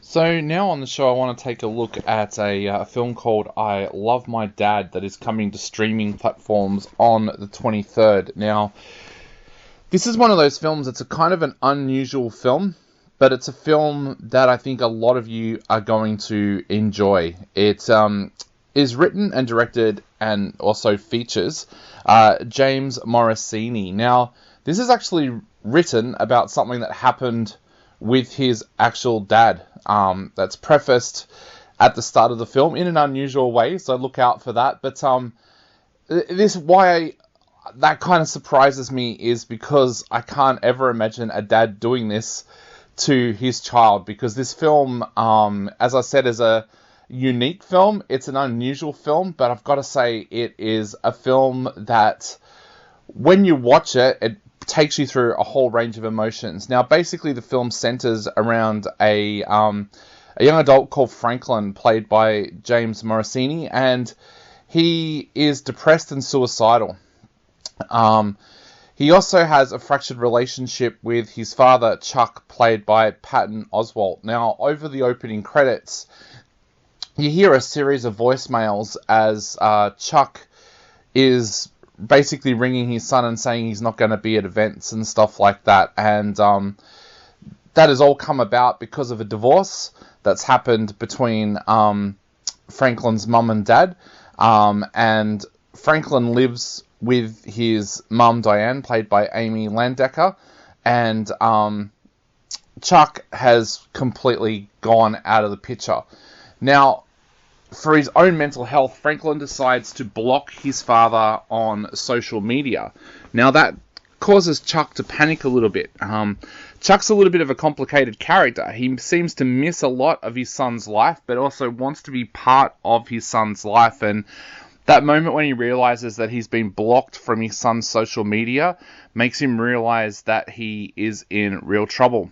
So now on the show, I want to take a look at a film called I Love My Dad that is coming to streaming platforms on the 23rd. Now, this is one of those films that's a kind of an unusual film, but it's a film that I think a lot of you are going to enjoy. It is written and directed and also features James Morosini. Now, this is actually written about something that happened with his actual dad. That's prefaced at the start of the film in an unusual way, so look out for that. But that kind of surprises me is because I can't ever imagine a dad doing this to his child, because this film, as I said, is a unique film. It's an unusual film, but I've got to say it is a film that when you watch it, it takes you through a whole range of emotions. Now, basically, the film centers around a young adult called Franklin, played by James Morosini, and he is depressed and suicidal. He also has a fractured relationship with his father, Chuck, played by Patton Oswalt. Now, over the opening credits, you hear a series of voicemails as Chuck is basically ringing his son and saying he's not going to be at events and stuff like that. And that has all come about because of a divorce that's happened between Franklin's mum and dad. And Franklin lives with his mum, Diane, played by Amy Landecker. And Chuck has completely gone out of the picture. Now, for his own mental health, Franklin decides to block his father on social media. Now, that causes Chuck to panic a little bit. Chuck's a little bit of a complicated character. He seems to miss a lot of his son's life, but also wants to be part of his son's life. And that moment when he realizes that he's been blocked from his son's social media makes him realize that he is in real trouble.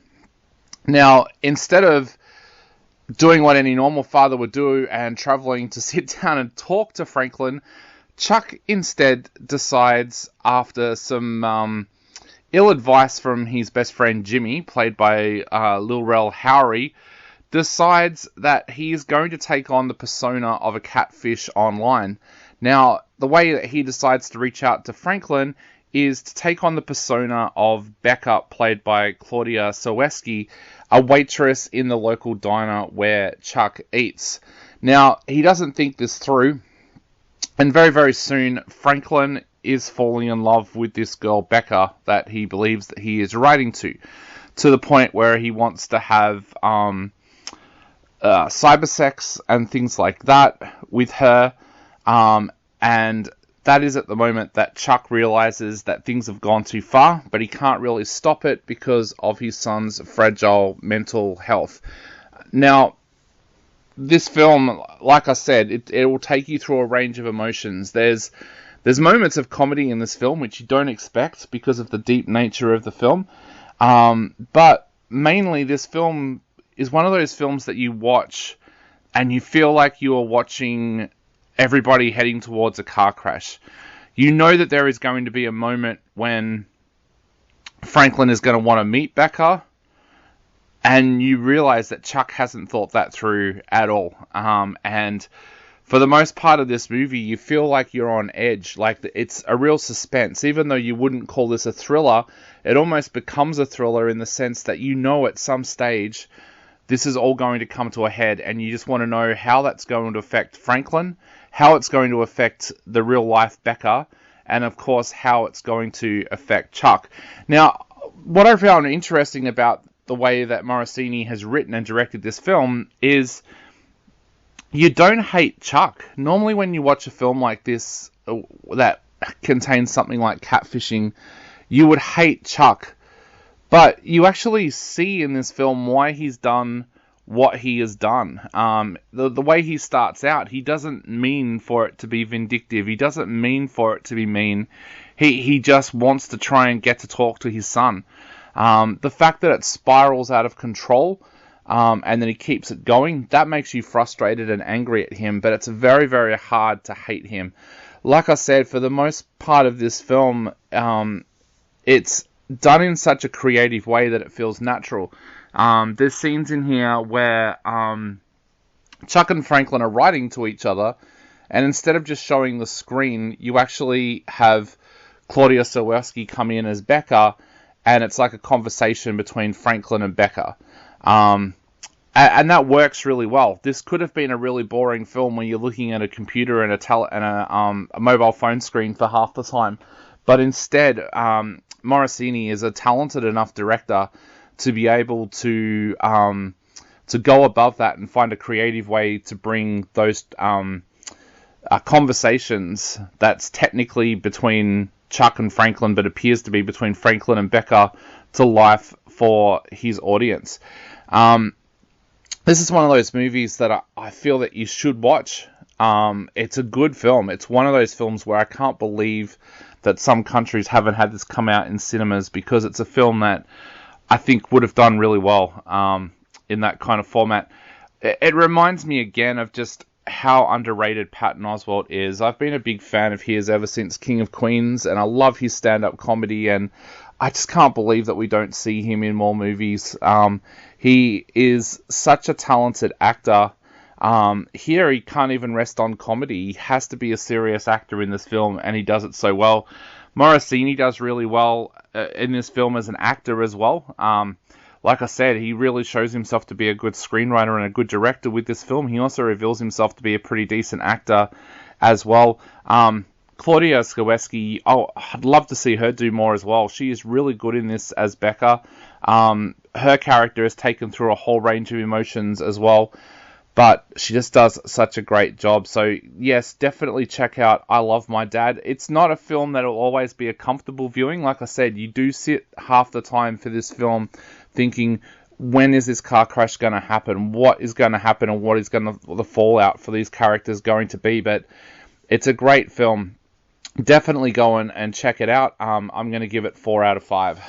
Now, instead of doing what any normal father would do and traveling to sit down and talk to Franklin, Chuck instead decides, after some ill advice from his best friend Jimmy, played by Lil Rel Howery, decides that he is going to take on the persona of a catfish online. Now, the way that he decides to reach out to Franklin is to take on the persona of Becca, played by Claudia Soweski, a waitress in the local diner where Chuck eats. Now, he doesn't think this through, and very, very soon, Franklin is falling in love with this girl, Becca, that he believes that he is writing to the point where he wants to have cyber sex and things like that with her, and that is at the moment that Chuck realizes that things have gone too far, but he can't really stop it because of his son's fragile mental health. Now, this film, like I said, it will take you through a range of emotions. There's moments of comedy in this film which you don't expect because of the deep nature of the film. But mainly this film is one of those films that you watch and you feel like you are watching everybody heading towards a car crash. You know that there is going to be a moment when Franklin is going to want to meet Becca, and you realize that Chuck hasn't thought that through at all. And for the most part of this movie, you feel like you're on edge, like it's a real suspense. Even though you wouldn't call this a thriller, it almost becomes a thriller in the sense that you know at some stage this is all going to come to a head, and you just want to know how that's going to affect Franklin, how it's going to affect the real-life Becca, and, of course, how it's going to affect Chuck. Now, what I found interesting about the way that Morosini has written and directed this film is you don't hate Chuck. Normally, when you watch a film like this that contains something like catfishing, you would hate Chuck. But you actually see in this film why he's done what he has done. The way he starts out, he doesn't mean for it to be vindictive. He doesn't mean for it to be mean. He just wants to try and get to talk to his son. The fact that it spirals out of control and then he keeps it going, that makes you frustrated and angry at him. But it's very, very hard to hate him. Like I said, for the most part of this film, it's done in such a creative way that it feels natural. There's scenes in here where Chuck and Franklin are writing to each other, and instead of just showing the screen, you actually have Claudia Sowerski come in as Becca, and it's like a conversation between Franklin and Becca. And that works really well. This could have been a really boring film where you're looking at a computer and a mobile phone screen for half the time. But instead, Morricone is a talented enough director to be able to go above that and find a creative way to bring those conversations that's technically between Chuck and Franklin, but appears to be between Franklin and Becca, to life for his audience. This is one of those movies that I feel that you should watch. It's a good film. It's one of those films where I can't believe that some countries haven't had this come out in cinemas, because it's a film that I think would have done really well in that kind of format. It reminds me again of just how underrated Patton Oswalt is. I've been a big fan of his ever since King of Queens, and I love his stand-up comedy, and I just can't believe that we don't see him in more movies. He is such a talented actor. Here he can't even rest on comedy. He has to be a serious actor in this film, and he does it so well. Morricone does really well in this film as an actor as well. Like I said, he really shows himself to be a good screenwriter and a good director with this film. He also reveals himself to be a pretty decent actor as well. Claudia Sowerski, I'd love to see her do more as well. She is really good in this as Becca. Her character is taken through a whole range of emotions as well, but she just does such a great job. So yes, definitely check out I Love My Dad. It's not a film that will always be a comfortable viewing. Like I said, you do sit half the time for this film thinking, when is this car crash going to happen? What is going to happen, and what is the fallout for these characters going to be? But it's a great film. Definitely go and check it out. I'm going to give it 4 out of 5.